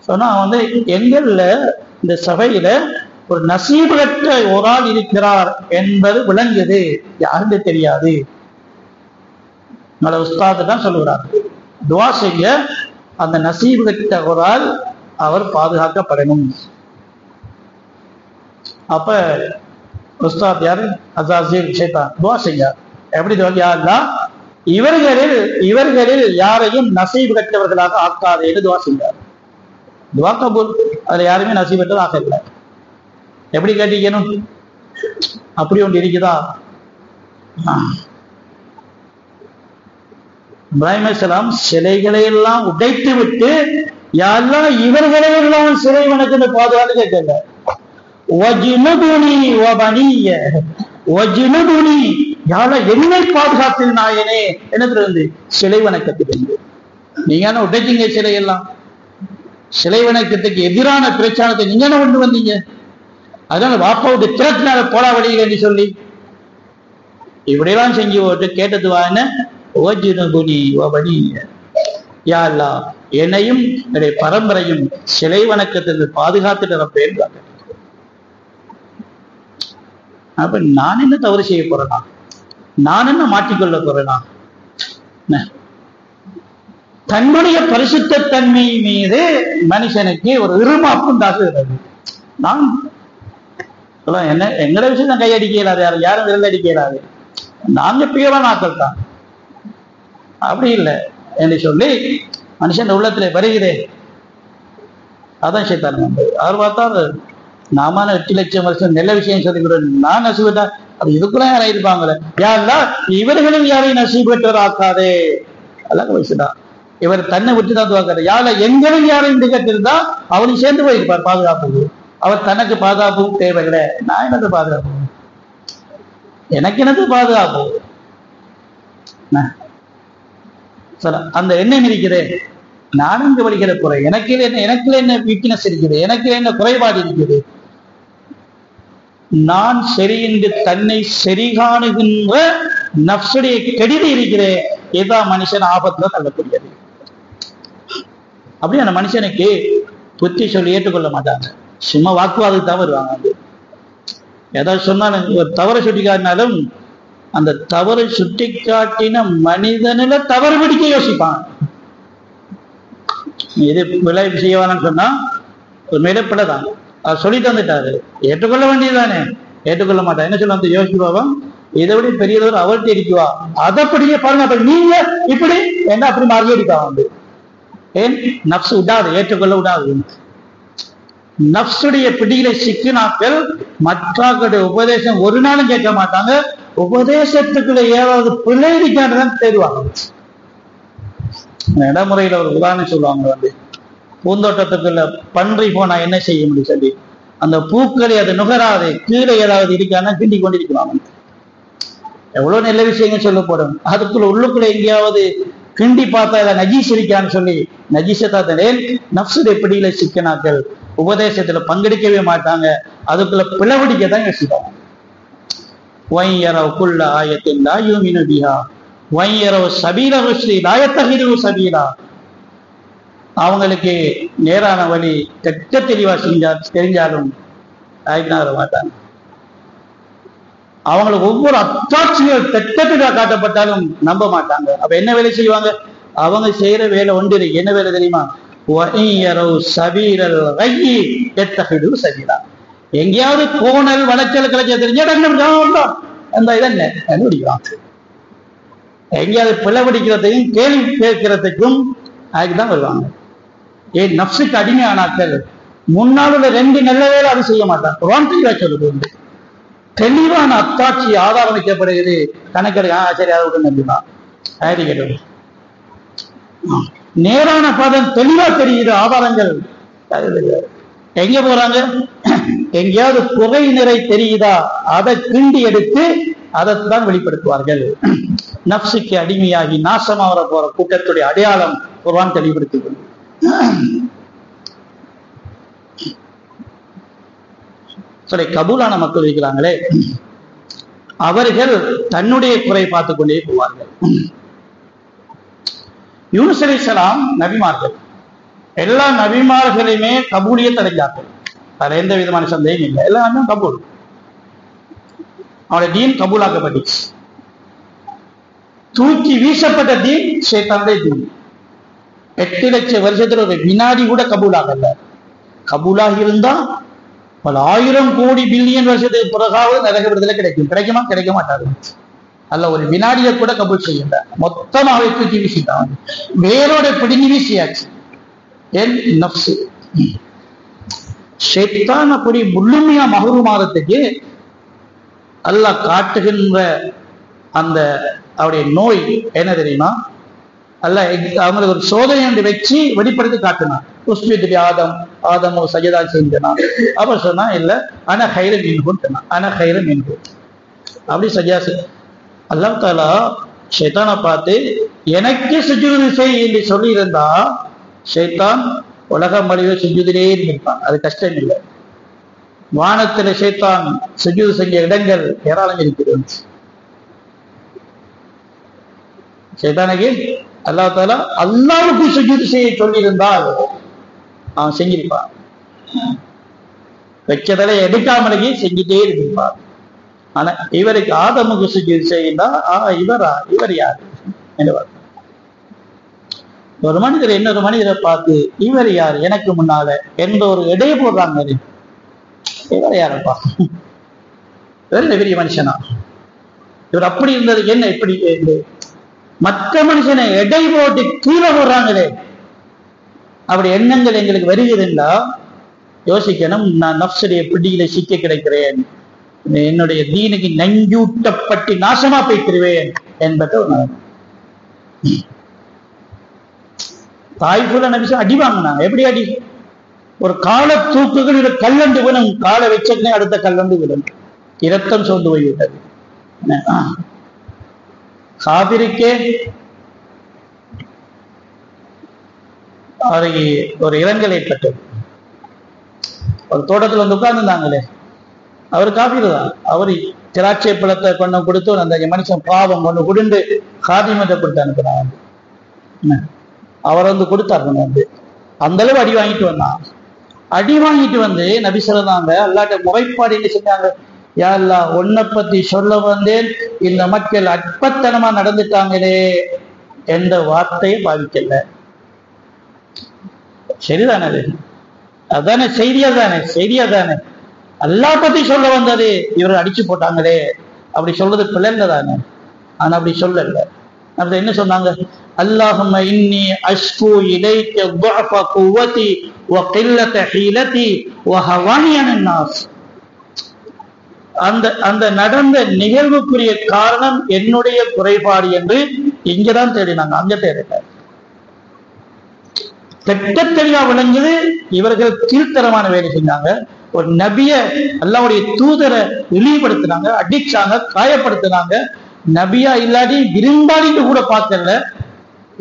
சொன்னா வந்து எங்கள்ல இந்த சபையில ஒரு நசீபற்ற ஒரு ஆள் இருக்கிறார் என்பது விளங்குது, யாருன்னு தெரியாது. நல்ல உஸ்தாது தான் சொல்லுகிறார், துவா செய்ய அந்த நசீபற்ற ஒரு ஆள் அவர் பாதுகாக்கப்படணும். அப்ப உஸ்தாத் யாரு? அஸாஸீல் ஷைத்தான் துவா செய்ய. எப்படி துவா? இவர்களில் யாரையும் நசீபு கற்றவர்களாக ஆக்காது என்று துவா செய்யார். துவா கபூல். அதுல யாருமே நசீபு கற்றவர் ஆக்கல. எப்படி கேட்டீங்கன்னு அப்படி ஒன்று இருக்குதா? இப்ராஹிம் அலைஹிஸ்ஸலாம் சிலைகளை எல்லாம் உடைத்து விட்டு யாரெல்லாம் இவர்களை எல்லாம் சிலை வணக்கத்தை பாதுகாத்து கேட்கல. என்னை பாதுகாத்தில் நாயனே என்னத்துல இருந்து? சிலை வணக்கத்துக்கு. நீங்க என்ன உடைச்சிங்க சிலையெல்லாம்? சிலை வணக்கத்துக்கு எதிரான பிரச்சாரத்தை நீங்க என்ன கொண்டு வந்தீங்க? அதனால வாப்பாவுக்கு திறத்தினால போலா வழியில் என்று சொல்லி இப்படியெல்லாம் செஞ்சு போட்டு கேட்டது வாங்க. யா அல்லாஹ், என்னையும் என்னுடைய பரம்பரையும் சிலை வணக்கத்திற்கு பாதுகாத்துட்டு பேர். அப்ப நான் என்ன தவறு செய்ய போறேனா? நான் என்ன மாற்றிக்கொள்ள போறேனா? தன்னுடைய பரிசுத்த தன்மை மீது மனுஷனுக்கு ஒரு இருமாப்பு உண்டாக்குகிறது. நான் என்ன எங்கட விஷயம் தான் கையடிக்க இயலாது, யாரும் விரல் அடிக்க இயலாது, நாங்க பியூரான ஆக்கள் தான். அப்படி இல்லை என்று சொல்லி மனுஷன் உள்ளத்துல வருகிறே. அதான் ஷைத்தான் அவர் பார்த்தாரு, நாம 8 லட்சம் வருஷம் நல்ல விஷயம் சொல்லிக்கிறோம், நான் நசீபட்டா அது இதுக்குள்ள யாரும் இருப்பாங்களே, யாருன்னா இவர்களும் யாரையும் நசீபட்டவர் ஆக்காதே. அல்லாஹ் வயசுதான் இவர் தன்னை விட்டுதான் துவாக்காரு. யார எங்களும் யாரையும் கேட்டிருந்தா அவனும் சேர்ந்து போயிருப்பார் பாதுகாப்பு. அவர் தனக்கு பாதுகாப்பு தேவையில்லை, நான் என்னது பாதுகாப்பு, எனக்கு என்னது பாதுகாப்பு? அந்த எண்ணம் இருக்கிறேன், நானும் இங்கு வலிக்கிற குறை, எனக்கு என்ன வீக்னஸ் இருக்குது, எனக்கு என்ன குறைபாடு இருக்குது. நான் சரி என்று தன்னை சரி காணுகின்ற நப்சுடைய கெடுதி இருக்கிறேன், இதுதான் மனுஷன் ஆபத்துல தள்ளக்கூடியது. அப்படி அந்த மனுஷனுக்கு புத்தி சொல்லி ஏற்றுக்கொள்ள மாட்டாங்க, சும்மா வாக்குவாதத்துக்கு தான் வருவாங்க. அது ஏதாவது சொன்னாலும், ஒரு தவறை சுட்டி காட்டினாலும் அந்த தவறை சுட்டி காட்டின மனிதனில தவறு பிடிக்க யோசிப்பாங்க. எது விலை செய்வான்னு சொன்னா ஒரு மிடப்பிடதான் அவர் சொல்லி தந்துட்டாரு, ஏற்றுக்கொள்ள வேண்டியதுதானே, ஏற்றுக்கொள்ள மாட்டான். என்ன சொல்ல வந்து யோசிப்பாவும், இதை விட பெரியதவர் அவர்கிட்ட இருக்குவா, அதை படிக்க பாருங்க, அப்ப நீங்க இப்படி என்ன அப்படி மாறி அடிக்கா வந்து. ஏன் நப்சு விடாது, ஏற்றுக்கொள்ள விடாது. நப்சுடைய பிடிகளை சிக்கினாக்கள் மற்றவர்களுடைய உபதேசம் ஒரு நாளும் கேட்க மாட்டாங்க, உபதேசத்துக்குள்ள ஏதாவது பிழை இருக்கான்னு தேடுவாங்க. நடைமுறையில ஒரு உதாரணம் சொல்லுவாங்க, வந்து பூந்தோட்டத்துக்குள்ள பன்றி போனா என்ன செய்ய முடியும் சொல்லி, அந்த பூக்களை அதை நுகராது கீழே ஏதாவது இருக்கான்னா கிண்டி கொண்டிருக்கிறாங்க. எவ்வளவு நல்ல விஷயங்கள் சொல்லப்படும், அதுக்குள்ள உள்ளுக்குள்ள எங்கேயாவது கிண்டி பார்த்தா அதை நஜீஸ் இருக்கான்னு சொல்லி நஜீசத்தாத்தனே நப்சுடைய பிடியில சிக்கனாக்கள் உபதேசத்துல பங்கெடுக்கவே மாட்டாங்க, அதுக்குள்ள பிளவடிக்கத்தான் யோசிப்பாங்க. வையரவுக்குள்ள ஆயத்தின் லாயுமினு பிஹா வையரவு சபீல ருஷ்டி லாயத்தகிரு சபீலா. அவங்களுக்கு நேரான வழி தெட்ட தெளிவா தெரிஞ்சாலும் வர மாட்டாங்க. அவங்களுக்கு ஒவ்வொரு அத்தாட்சிகள் தெட்ட தெளிவா காட்டப்பட்டாலும் நம்ப மாட்டாங்க. அப்ப என்ன வேலை செய்வாங்க? அவங்க செய்யற வேலை ஒன்று, என்ன வேலை தெரியுமா? எங்கேயாவது கோணல் வளைச்சல் கிளச்ச தெரிஞ்ச அந்த இதென்ன கண்டுபிடிக்கிறான். எங்கேயாவது பிளவடிக்கிறதையும் கேள்வி கேட்கிறதுக்கும் அதுக்குதான் வருவாங்க. ஏன் நப்சுக்கு அடிமையானாக்கள் முன்னால் உள்ள 2 நல்ல வேலை அது செய்ய மாட்டாங்க. குர்ஆன் சொல்றது உண்டு, தெளிவான அத்தாட்சி ஆதாரம் வைக்கப்படுகிறது, கணக்கெடுக்க சரி அதை விட்டு நம்பிதான் ஆயிரம் கேட்டு நேரான பாதம் தெளிவா தெரியுது, ஆதாரங்கள் எங்க போறாங்க? எங்கேயாவது புகை நிறை தெரியுதா அதை கிண்டி எடுத்து அதைத்தான் வெளிப்படுத்துவார்கள். நப்சுக்கு அடிமையாகி நாசமாக போற கூட்டத்துடைய அடையாளம் குர்ஆன் தெளிவுபடுத்துகிறது. சரி, கபூலான மக்கள் இருக்கிறாங்களே, அவர்கள் தன்னுடைய குறை பார்த்து கொண்டே போவார்கள். யூனுஸ் அலைஹிஸ்ஸலாம் நபிமார்கள், எல்லா நபிமார்களையுமே கபூலியத் அடைஞ்சார்கள், அதுல எந்த விதமான சந்தேகம் இல்லை, எல்லாமே கபூல். அவருடைய தீன் கபூலாக்கப்பட்டுச்சு. தூக்கி வீசப்பட்ட தீன் ஷைத்தானுடைய தீன். 8 லட்சம் வருஷத்துல ஒரு வினாடி கூட கபூலாகல. கபூலாக இருந்தா பல 1000 கோடி பில்லியன் வருஷத்துக்கு பிறகாவது நரக விடுதலை கிடைக்கும். கிடைக்குமா? கிடைக்க மாட்டாரு. அல்ல ஒரு வினாடியை கூட கபூல் செய்யல, மொத்தமாவே தூக்கி வீசிட்டான், வேரோட பிடிங்கி வீசியாச்சு. என் நப்சு ஷைத்தான் அப்படி முழுமையா மஹ்ரூமானதுக்கு அல்லாஹ் காட்டுகின்ற அந்த அவருடைய நோய் என்ன தெரியுமா? அல்லாஹ் அவங்களுக்கு ஒரு சோதனை ஒன்று வச்சு வெளிப்படுத்தி காட்டினான். உஸ்மித் ஆதம், ஆதமோ சஜதா செஞ்சான். அவர் சொன்னா இல்ல, ஆனா ஹைரம் மீன்குன்னா, ஆனா ஹைரம் மீன்கு அப்படி சஜா. அல்லாஹ் தாலா ஷைத்தானை பார்த்து எனக்கு சுஜூது செய் என்று சொல்லி இருந்தா ஷைத்தான் உலகம் மொழியோ சுஜூதிலே இருந்திருப்பான். அது கஷ்டம் இல்லை. வானத்துல ஷைத்தான் சுஜூது செஞ்ச இடங்கள் ஏராளம் இருக்கிறது. ஷைத்தானுக்கு அல்லாஹ் தாலா அல்லாஹ்வுக்கு சுஜூது செய்ய சொல்லியிருந்தால் அவன் செஞ்சிருப்பான். வச்சதலை எடுக்காமலேயே செஞ்சுட்டே இருந்திருப்பான். ஆனா இவருக்கு ஆதமுக்கு சுஜூது செய்யண்டா இவர் யார் என்று ஒரு மனிதர் இன்னொரு மனிதரை பார்த்து இவர் யார் எனக்கு முன்னால என்ற ஒரு எடையை போடுறாங்க. இவர் யாரப்பா? இவர் பெரிய மனுஷனா? இவர் அப்படி இருந்தது என்ன இப்படி மற்ற மனுஷனை எடை போட்டு கீழே போடுறாங்களே, அப்படி எண்ணங்கள் எங்களுக்கு வருகிறதுண்டா யோசிக்கணும். நான் நப்சுடைய பிடியில சிக்க கிடைக்கிறேன், என்னுடைய தீனுக்கு நஞ்சூட்டப்பட்டு நாசமா போய்த்திருவேன் என்பதை ஒரு தாய்புல நபிசம் அடி வாங்கினாங்க. எப்படி அடி? ஒரு கால தூக்குகள் கல்லண்டு விடும், காலை வச்சே அடுத்த கல்லண்டு விடும், இரத்தம் சோர்ந்து போய்விட்டது. காபிரிக்கே அவருக்கு ஒரு இரங்கல் ஏற்பட்டது. ஒரு தோட்டத்தில் வந்து உட்கார்ந்துருந்தாங்களே, அவர் காபீர் தான். அவரு திராட்சை பழத்தை கொண்டு கொடுத்து அந்த மனுஷன் பாவம் கொண்டு குடிண்டு காதிமத்தை கொடுத்து அனுப்புறாங்க. அவர் கொடுத்தார் அந்த அளவு அடி வாங்கிட்டு வந்தான். அடி வாங்கிட்டு நபி சொல்றாங்க அல்லாட்ட முறைப்பாடு என்ன செஞ்சாங்க, யா அல்லாஹ் உன்னை பத்தி சொல்ல வந்தேன், இந்த மக்கள் அற்பத்தனமா நடந்துட்டாங்களே என்ற வார்த்தையை பாவிக்கல. சரிதானே? அது அதானே செய்தியா தானே? செய்தியா தானே? அல்லாஹ் பத்தி சொல்ல வந்தது இவர்கள் அடிச்சு போட்டாங்களே அப்படி சொல்றது பிள்ளைங்க தானே. ஆனா அப்படி சொல்லல. அப்படி என்ன சொன்னாங்க, அல்லாஹும்ம இன்னி அஷ்கு இலைக்க ضعف قوتي وقلة حيلتي وهواني عن الناس. அந்த நடந்த நிகழ்வுக்குரிய காரணம் என்னுடைய குறைபாடு என்று இங்கதான் தேடினாங்க, அங்க தேடல. தெளிவா விளங்குது இவர்கள் கீழ்த்தரமான வேலை செஞ்சாங்க. ஒரு நபிய அல்லாஹ்வுடைய தூதரை இழிவுபடுத்தினாங்க, அடிச்சாங்க, காயப்படுத்தினாங்க. நபியா இல்லாட்டி விரும்பாடிட்டு கூட பார்க்கல.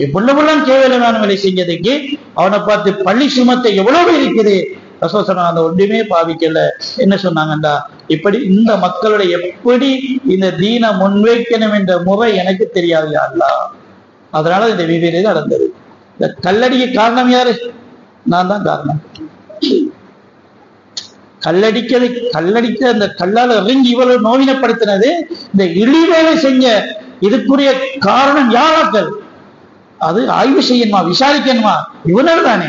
இவ்வளவுலாம் கேவலமான வேலை செஞ்சதுக்கு அவனை பார்த்து பள்ளி சுமத்தை எவ்வளவு இருக்குது ரசூல் சொன்னாங்க, அந்த ஒன்றுமே பாவிக்கல. என்ன சொன்னாங்கண்டா, இப்படி இந்த மக்களுடைய எப்படி இந்த தீனை முன்வைக்கணும் என்ற முறை எனக்கு தெரியாது யா அல்லாஹ். அதனால இந்த விவேக நடந்தது. இந்த கல்லடிக்கு காரணம் யாரு? நான் தான் காரணம். கல்லடிக்க அந்த கல்லால் இறங்கி இவ்வளவு நோவினப்படுத்தினது இந்த இழிவேலை செஞ்ச இதுக்குரிய காரணம் யாராக்கள்? அது ஆய்வு செய்யணுமா, விசாரிக்கணுமா? இவனர் தானே.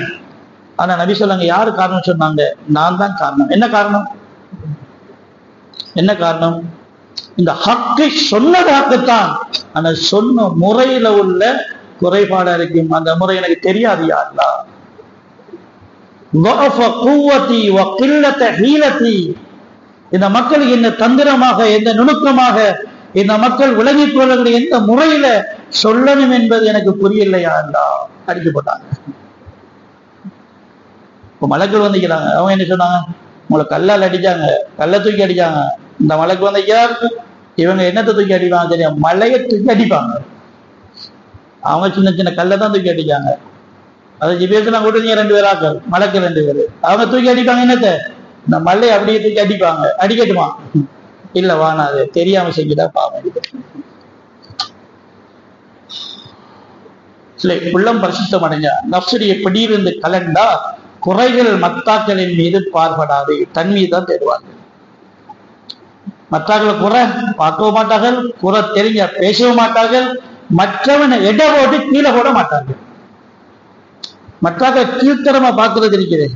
ஆனா நபி சொல்லுங்க யாரு காரணம் சொன்னாங்க, நான் தான் காரணம். என்ன காரணம்? என்ன காரணம்? இந்த ஹக்கை சொன்னது ஹக்குத்தான், ஆனா சொன்ன முறையில உள்ள குறைபாடா இருக்கும். அந்த முறை எனக்கு தெரியாது யா அல்லாஹ். இந்த மக்களுக்கு என்ன தந்திரமாக எந்த நுணுக்கமாக இந்த மக்கள் விளங்கிக் கொள்ளக்கூடிய எந்த முறையில சொல்லணும் என்பது எனக்கு புரியலையா அல்லாஹ். அடிச்சு போட்டாங்க. இப்ப மலக்கள் வந்துக்கிறாங்க. அவங்க என்ன சொன்னாங்க, உங்களை கல்லால் அடிச்சாங்க, கல்லை தூக்கி அடிச்சாங்க. இந்த மலைக்கு வந்திருக்கிறார், இவங்க என்னத்தை தூக்கி அடிப்பாங்க தெரியும், மலையை தூக்கி அடிப்பாங்க. அவங்க சின்ன சின்ன கல்லை தான் தூக்கி அடிச்சாங்க. அதை ஜிபேசெல்லாம் கூட்டுங்க 2 பேராக்கள், மலைக்கு 2 பேரு. அவங்க தூக்கி அடிப்பாங்க என்னத்தை, இந்த மலையை அப்படியே தூக்கி அடிப்பாங்க. அடிக்கட்டுமா? இல்ல வானா, அது தெரியாம செஞ்சுட்டா பாவம். உள்ளம் பரிசுத்தம் அடைஞ்சா நப்சுடைய பிடியிலிருந்து கலண்டா குறைகள் மத்தாக்களின் மீது பார்படாது, தன் மீது தான் தேடுவாங்க. மற்றாக்கள் குறை பார்க்கவும் மாட்டார்கள், குறை தெரிஞ்ச பேசவும் மாட்டார்கள், மற்றவனை எடை போட்டு கீழே போட மாட்டார்கள். மற்றாக்கள் கீழ்த்தரமா பார்க்கறது இருக்கிறது.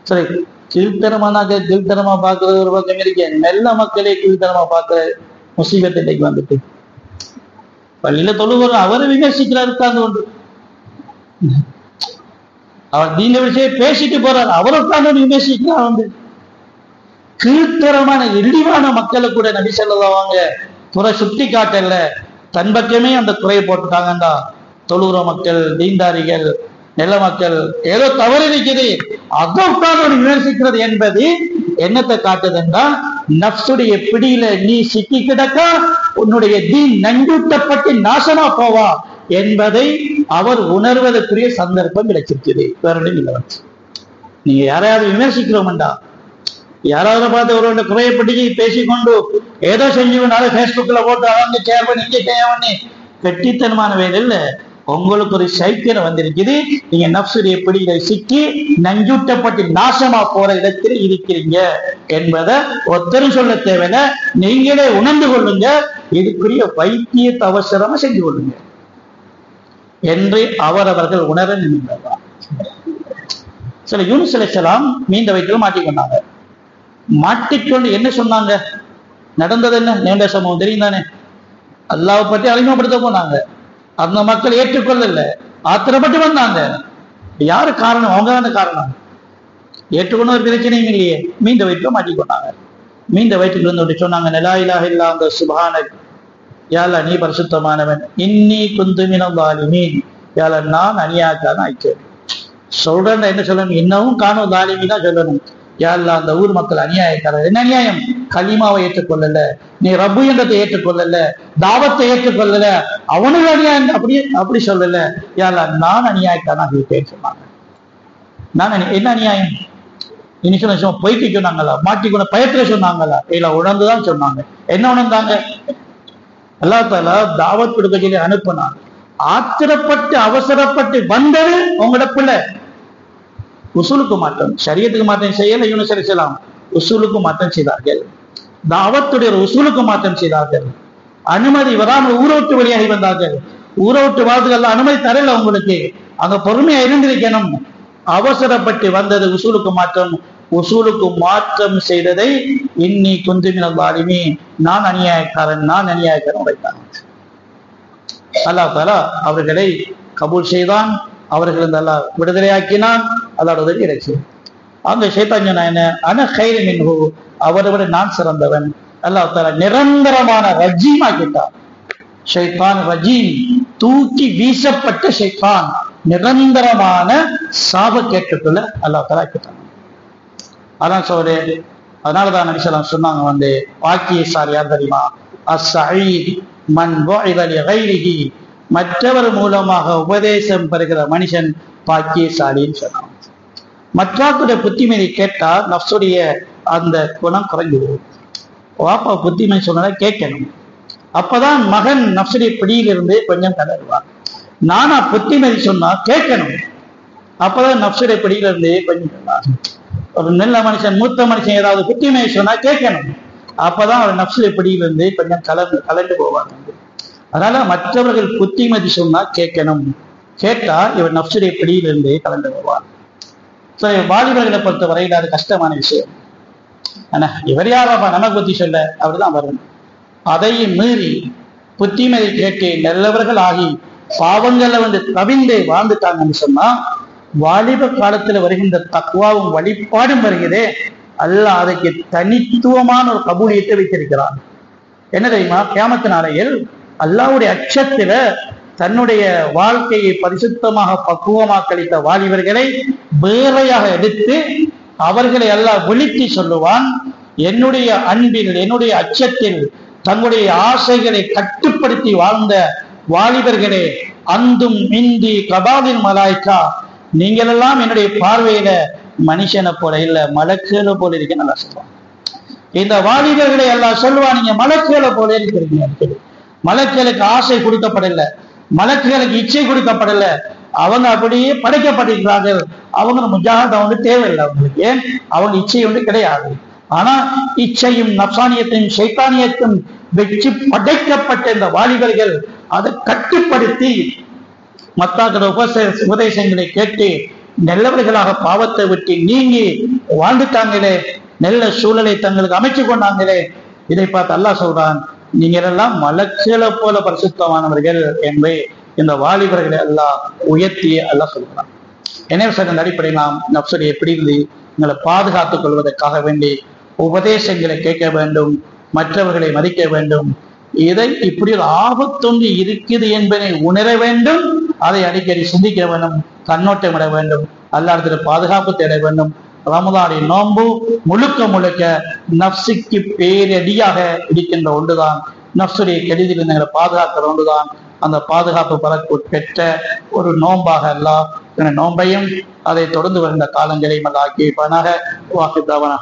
சரி, கீழ்த்தரமா பார்க்கறது ஒரு பக்கம் இருக்கேன். நல்ல மக்களே கீழ்த்தரமா பார்க்கிற முசீபத் இன்னைக்கு வந்துட்டு பள்ளியில தொழுகிறோம், அவரை விமர்சிக்கிறார். உட்கார்ந்து கொண்டு அவர் தீன விஷயம் பேசிட்டு போறாரு, அவரை உட்கார்ந்து விமர்சிக்கிறார். கீழ்த்தரமான இழிவான மக்களை கூட நபி ஸல்லல்லாஹு குறை சுட்டி காட்டல, தன் பக்கமே அந்த குறையை போட்டுட்டாங்கண்டா. தொழுகிற மக்கள், தீன்தாரிகள், நல்ல மக்கள் ஏதோ தவறு இருக்குது, அதை உட்கார்ந்து விமர்சிக்கிறது என்பது என்னத்தை காட்டுதுன்னா, நப்சுடைய பிடியில நீ சிக்கி கிடக்க உன்னுடைய தீன் நஞ்சூட்டப்பட்டு நாசமா போவா என்பதை அவர் உணர்வதற்குரிய சந்தர்ப்பம் கிடைச்சிருக்குது. வேற ஒன்றும் இல்லை. நீங்க யாரையாவது விமர்சிக்கிறோம்டா, யாராவது பார்த்து ஒரு குறையப்பட்டு பேசிக்கொண்டு ஏதோ செஞ்சு பேஸ்புக்ல போட்டு அவங்க ஷேர் பண்ணி இங்கே ஷேர் பண்ணி கெட்டித்தனமான வேலை இல்லை. உங்களுக்கு ஒரு சைக்கியம் வந்திருக்குது, நீங்க நப்சுடைய பிடியில சிக்கி நஞ்சூட்டப்பட்டு நாசமா போற இடத்தில் இருக்கிறீங்க என்பதை ஒருத்தரும் சொல்ல தேவையில்லை, நீங்களே உணர்ந்து கொள்ளுங்க. இதுக்குரிய வைத்தியத்தை அவசரமா செஞ்சு கொள்ளுங்க என்று அவர்கள் உணர நினைக்கிறார். சில யூனுஸ் அலைஹிஸ்ஸலாம் மீந்த வயிற்றில் மாட்டிக்கொண்டாங்க. மாட்டிக்கொண்டு என்ன சொன்னாங்க, நடந்தது என்ன, நீண்ட சம்பவம் தெரியும் தானே. அல்லாஹ்வை பற்றி அறிமுகப்படுத்த போனாங்க, அந்த மக்கள் ஏற்றுக்கொள்ளல, ஆத்திரப்பட்டு வந்தாங்க. யாரு காரணம்? அவங்க தானே காரணம். ஏற்றுக்கொண்ட ஒரு பிரச்சனையும் இல்லையே. மீந்த வயிற்றில் மாட்டிக்கொண்டாங்க. மீந்த வயிற்றுல இருந்து சொன்னாங்க, லா இலாஹ இல்லா அன்த சுப்ஹானக், யா அல்லாஹ் நீ பரிசுத்தமானவன், இன்னி குந்து மினல் ஸாலிமீன், யா அல்லாஹ் நான் அநியாயக்காரன் ஆயிட்டேன். சொல்றேன் என்ன சொல்லணும், இன்னமும் காணும் தாலிமி தான் சொல்லணும். யா அல்லாஹ் அந்த ஊர் மக்கள் அநியாயக்காரர். என்ன அநியாயம்? கலிமாவை ஏற்றுக்கொள்ளல, நீ ரப்பு என்றதை ஏற்றுக்கொள்ளல, தாவத்தை ஏற்றுக்கொள்ளல, அவனுக்கு அநியாயம் அப்படி சொல்லல. யா அல்லாஹ் நான் அநியாயக்காரன் ஆகிட்டேன்னு சொன்னாங்க. நான் என்ன அநியாயம்? இனிஷியல் சும்மா பொய்க்கு சொன்னாங்களா, மாட்டிக்கொண்ட பயத்துல சொன்னாங்களா? இல்ல, உணர்ந்துதான் சொன்னாங்க. என்ன உணர்ந்தாங்க? அல்லாஹ் தஆலா தாவத் கொடுக்க சொல்லி அனுப்பினாங்க. ஆத்திரப்பட்டு அவசரப்பட்டு வந்தது உங்களோட பிள்ளை. உசூலுக்கு மாற்றம், ஷரியத்துக்கு மாற்றம் செய்யல. யூனுஸ் அலைஹிஸ்ஸலாம் உசூலுக்கு மாற்றம் செய்தார்கள். தாவத்துடைய ஒரு உசூலுக்கு மாற்றம் செய்தார்கள். அனுமதி வராமல் ஊரை விட்டு வெளியாகி வந்தார்கள். ஊரை விட்டு வாழ்றதுக்கு அனுமதி தரல உங்களுக்கு. அங்க பொறுமையா இருந்திருக்கணும். அவசரப்பட்டு வந்தது உசூலுக்கு மாற்றம். உசூலுக்கு மாற்றம் செய்ததை இன்னி குந்து மினல் ஸாலிமீன், நான் அநியாயக்காரன் உரைத்தாங்க. அல்லாஹ் தஆலா அவர்களை கபூல் செய்தான். அவர்கள் அல்லாஹ் விடுதலையாக்கினான். அல்லாஹ் உதவி கிடைச்சு. அந்த ஷைத்தான் சொன்னா என்ன? அன கைரு மின்ஹு, அவரை விட நான் சிறந்தவன். அல்லாஹ் தஆலா நிரந்தரமான ரஜீம் ஆக்கிட்டான். ஷைத்தான் ரஜீம், தூக்கி வீசப்பட்ட ஷைத்தான், நிரந்தரமான சாபக்கேட்டுக்குள்ள அல்லாஹ் தஆலா ஆக்கிட்டான். அதான் சொல்றே. அதனாலதான் நபி ஸல்லல்லாஹு அலைஹி வஸல்லம் சொன்னாங்க, பாக்கியசாலி யார் தெரியுமா? அஸ்ஸஈத் மன் வஇத லிகைரிஹி, மற்றவர் மூலமாக உபதேசம் பெறுகிற மனுஷன் பாக்கியசாலின்னு சொன்னாங்க. மற்றவருடைய புத்திமதி கேட்டா நஃப்ஸுடைய அந்த குணம் குறைஞ்சு போகும். வாப்பா புத்திமதி சொன்னதை கேட்கணும். அப்பதான் மகன் நஃப்ஸுடைய பிடியிலிருந்து கொஞ்சம் தளருவார். நானா புத்திமதி சொன்னா கேட்கணும். அப்பதான் நஃப்ஸுடைய பிடியிலிருந்து கொஞ்சம். ஒரு நல்ல மனுஷன், மூத்த மனுஷன் ஏதாவது புத்திமதி சொன்னா கேட்கணும். அப்பதான் அவர் நஃப்ஸுடைய பிடியிலிருந்து கொஞ்சம் கலந்து போவாங்க. அதனால மற்றவர்கள் புத்திமதி சொன்னா கேட்கணும். கேட்டா இவர் நஃப்ஸுடைய பிடியிலிருந்து கலந்து போவார். வாலிபர்களை பொறுத்த வரையில் அது கஷ்டமான விஷயம். ஆனா இவர் யாரப்பா நமக்கு புத்தி சொல்ல? அப்படிதான் வரும். அதையும் மீறி புத்திமதி கேட்டு நல்லவர்கள் ஆகி பாவங்களை தவிந்து வாழ்ந்துட்டாங்கன்னு சொன்னா, வாலிப காலத்துல வருகின்ற தக்வாவும் வழிபாடும் வருகிறதே, அல்லாஹ் அதுக்கு தனித்துவமான ஒரு கபூலியத்தை வைத்திருக்கிறான். என்ன தெரியுமா? கியாமத்து நாளையில் அல்லாஹ்வுடைய அச்சத்துல தன்னுடைய வாழ்க்கையை பரிசுத்தமாக பக்குவமாக கழித்த வாலிபர்களை வேறையாக எடுத்து அவர்களை அல்லாஹ் விழித்து சொல்லுவான், என்னுடைய அன்பில், என்னுடைய அச்சத்தில் தங்களுடைய ஆசைகளை கட்டுப்படுத்தி வாழ்ந்த வாலிபர்களே, அந்தும் இந்தி கபாலின் மலாய்க்கா, நீங்கள் எல்லாம் என்னுடைய பார்வையில மனுஷனை போல இல்ல, மலக்குகளை போல இருக்க நல்லா சொல்லுவான். இந்த வாலிபர்களை எல்லாம் சொல்லுவான், நீங்க மலக்குகளை போல இருக்கிறீங்க. மலக்குகளுக்கு ஆசை கொடுக்கப்படல, மலக்குகளுக்கு இச்சை கொடுக்கப்படல, அவங்க அப்படியே படைக்கப்பட்டிருக்கிறார்கள். அவங்க முஜாஹத் தேவையில்லை அவங்களுக்கு. ஏன்? அவங்க இச்சை கிடையாது. ஆனா இச்சையும் நப்சானியத்தையும் ஷைத்தானியத்தையும் வெற்றி படைக்கப்பட்ட இந்த வாலிபர்கள் அதை கட்டுப்படுத்தி மத்தாக்கள உபதேசங்களை கேட்டு நல்லவர்களாக பாவத்தை விட்டு நீங்கி வாழ்ந்துட்டாங்களே, நல்ல சூழலை தங்களுக்கு அமைச்சு கொண்டாங்களே. இதை பார்த்து அல்லாஹ் சொல்றான், நீங்கள் எல்லாம் மலக்குகளை போல பரிசுத்தமானவர்கள் என்று இந்த வாலிபர்களை எல்லாம் உயர்த்திய அல்லாஹ் சொல்கிறான். எனவே சார், அடிப்படையில் நாம் நப்சுடைய பிடிந்து எங்களை பாதுகாத்துக் கொள்வதற்காக வேண்டி உபதேசங்களை கேட்க வேண்டும், மற்றவர்களை மதிக்க வேண்டும். இதை இப்படி ஒரு ஆபத்தொன்று இருக்குது என்பதை உணர வேண்டும். அதை அடிக்கடி சிந்திக்க வேண்டும், கண்ணோட்டம் விட வேண்டும், அல்லாஹ்விடத்தில் பாதுகாப்பு தேட வேண்டும். ரமதானுடைய நோன்பு முழுக்க நப்சுக்கு பேரடியாக இருக்கின்ற ஒன்றுதான். நப்சுடைய கெடுதியில் எங்களை பாதுகாக்கிற ஒன்றுதான். அந்த பாதுகாப்பு பெற்ற ஒரு நோன்பாக அல்லாஹ் நோன்பையும் அதை தொடர்ந்து வருகின்ற காலங்களையும் அல்லாஹ் ஆக்கி வைப்பானாக. வாக்குத்தாவான